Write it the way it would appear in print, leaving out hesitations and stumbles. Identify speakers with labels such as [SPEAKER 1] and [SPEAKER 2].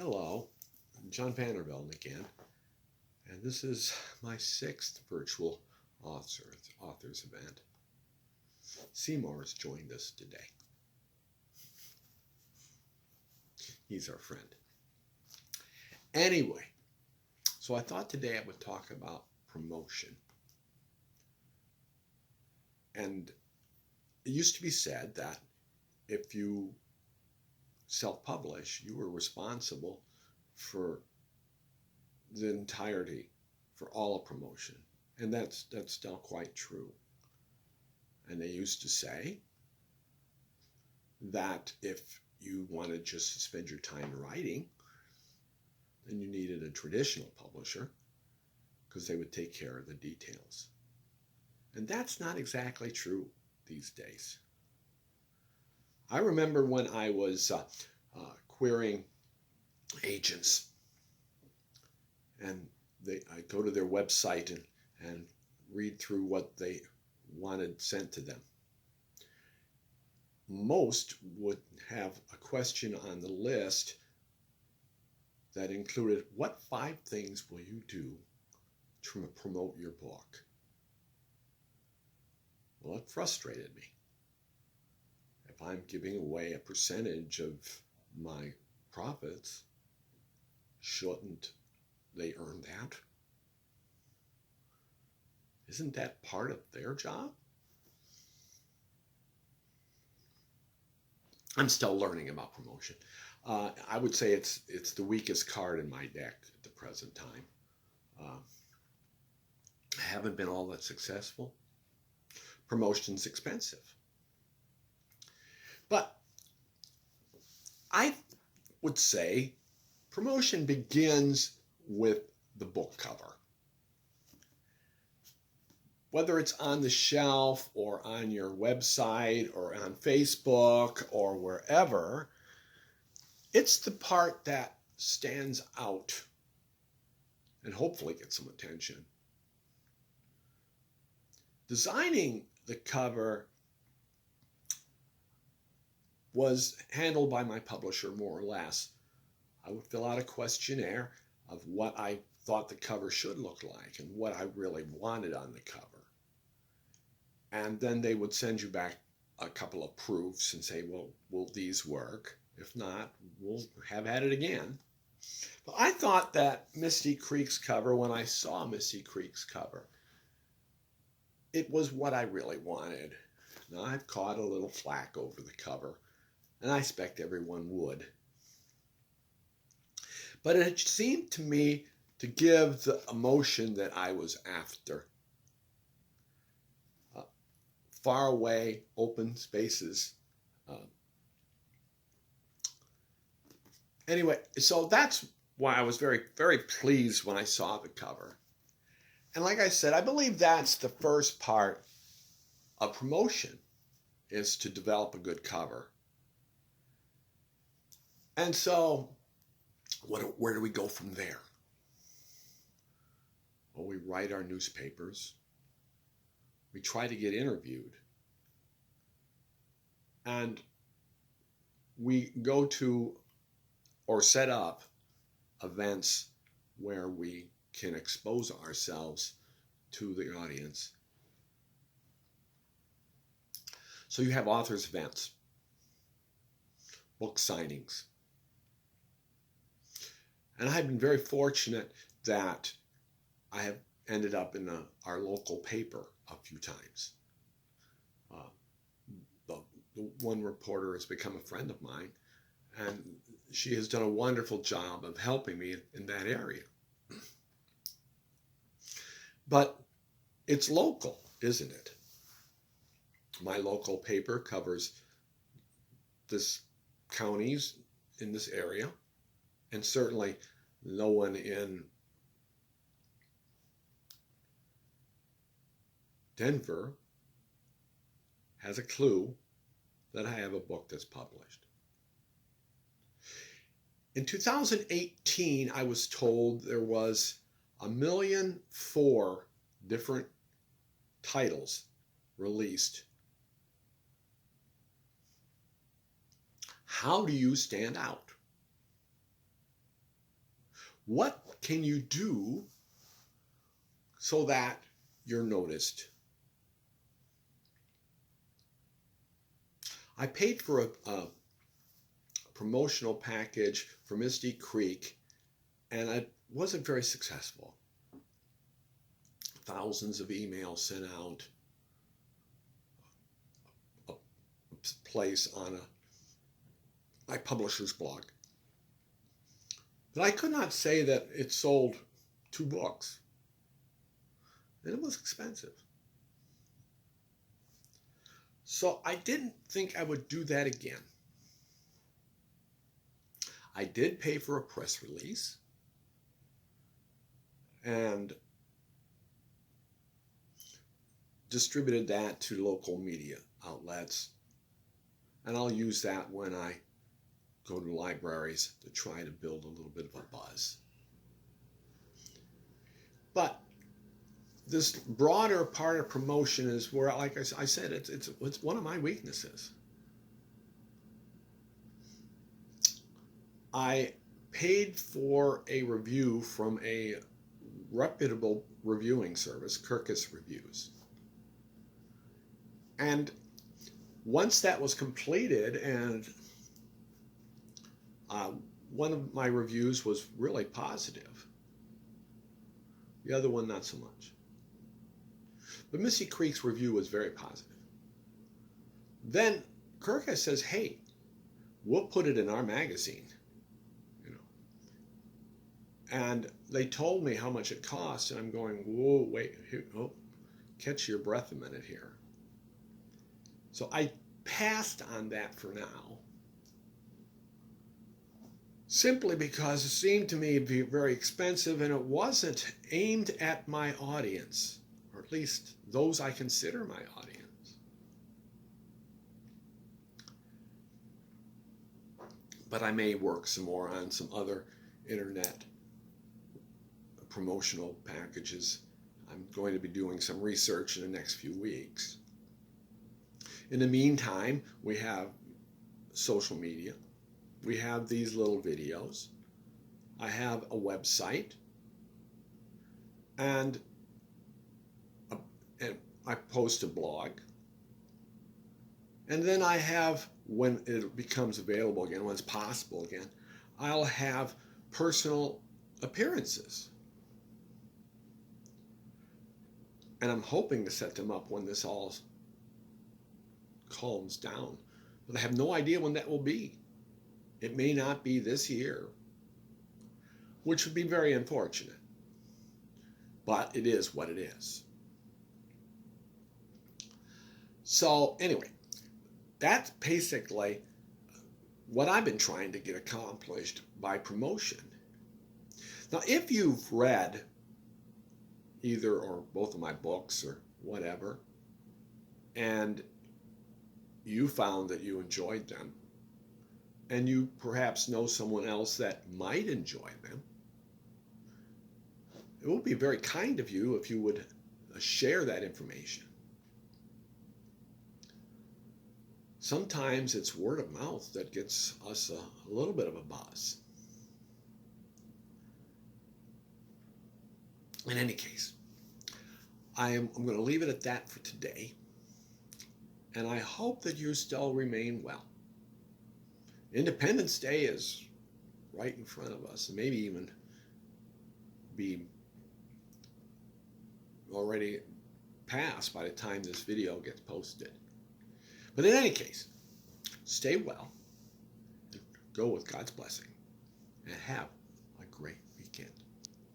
[SPEAKER 1] Hello, I'm John Vandervelde again, and this is my sixth virtual authors event. Seymour has joined us today. He's our friend. Anyway, so I thought today I would talk about promotion. And it used to be said that if you self-publish, you were responsible for the entirety, for all of promotion. And that's still quite true. And they used to say that if you wanted just to spend your time writing, then you needed a traditional publisher because they would take care of the details. And that's not exactly true these days. I remember when I was querying agents, and I go to their website and read through what they wanted sent to them. Most would have a question on the list that included, what 5 things will you do to promote your book? Well, it frustrated me. If I'm giving away a percentage of my profits, shouldn't they earn that? Isn't that part of their job? I'm still learning about promotion. I would say it's the weakest card in my deck at the present time. I haven't been all that successful. Promotion's expensive. But I would say promotion begins with the book cover. Whether it's on the shelf or on your website or on Facebook or wherever, it's the part that stands out and hopefully gets some attention. Designing the cover was handled by my publisher more or less. I would fill out a questionnaire of what I thought the cover should look like and what I really wanted on the cover. And then they would send you back a couple of proofs and say, well, will these work? If not, we'll have at it again. But I thought that Misty Creek's cover, when I saw Misty Creek's cover, it was what I really wanted. Now, I've caught a little flack over the cover, and I expect everyone would. But it seemed to me to give the emotion that I was after. Far away, open spaces. Anyway, so that's why I was very, very pleased when I saw the cover. And like I said, I believe that's the first part of promotion, is to develop a good cover. And so, where do we go from there? Well, we write our newspapers. We try to get interviewed. And we go to or set up events where we can expose ourselves to the audience. So you have authors' events, book signings. And I've been very fortunate that I have ended up in our local paper a few times. The one reporter has become a friend of mine, and she has done a wonderful job of helping me in that area. But it's local, isn't it? My local paper covers this counties in this area, and certainly no one in Denver has a clue that I have a book that's published. In 2018, I was told there was 1,000,004 different titles released. How do you stand out? What can you do so that you're noticed? I paid for a promotional package for Misty Creek, and I wasn't very successful. Thousands of emails sent out, a place on my publisher's blog. But I could not say that it sold 2 books. And it was expensive. So I didn't think I would do that again. I did pay for a press release and distributed that to local media outlets. And I'll use that when I go to libraries to try to build a little bit of a buzz. But this broader part of promotion is where, like I said, it's one of my weaknesses. I paid for a review from a reputable reviewing service, Kirkus Reviews. And once that was completed, and one of my reviews was really positive, the other one not so much. But Misty Creek's review was very positive. Then Kirkus says, hey, we'll put it in our magazine. And they told me how much it cost, and I'm going, whoa, wait, catch your breath a minute here. So I passed on that for now, simply because it seemed to me to be very expensive, and it wasn't aimed at my audience, or at least those I consider my audience. But I may work some more on some other internet promotional packages. I'm going to be doing some research in the next few weeks. In the meantime, we have social media. We have these little videos. I have a website. And I post a blog. And then I have, when it becomes available again, when it's possible again, I'll have personal appearances. And I'm hoping to set them up when this all calms down. But I have no idea when that will be. It may not be this year, which would be very unfortunate. But it is what it is. So anyway, that's basically what I've been trying to get accomplished by promotion. Now, if you've read either or both of my books or whatever, and you found that you enjoyed them, and you perhaps know someone else that might enjoy them, it would be very kind of you if you would share that information. Sometimes it's word of mouth that gets us a little bit of a buzz. In any case, I'm going to leave it at that for today. And I hope that you still remain well. Independence Day is right in front of us, and maybe even be already passed by the time this video gets posted. But in any case, stay well, go with God's blessing, and have a great weekend.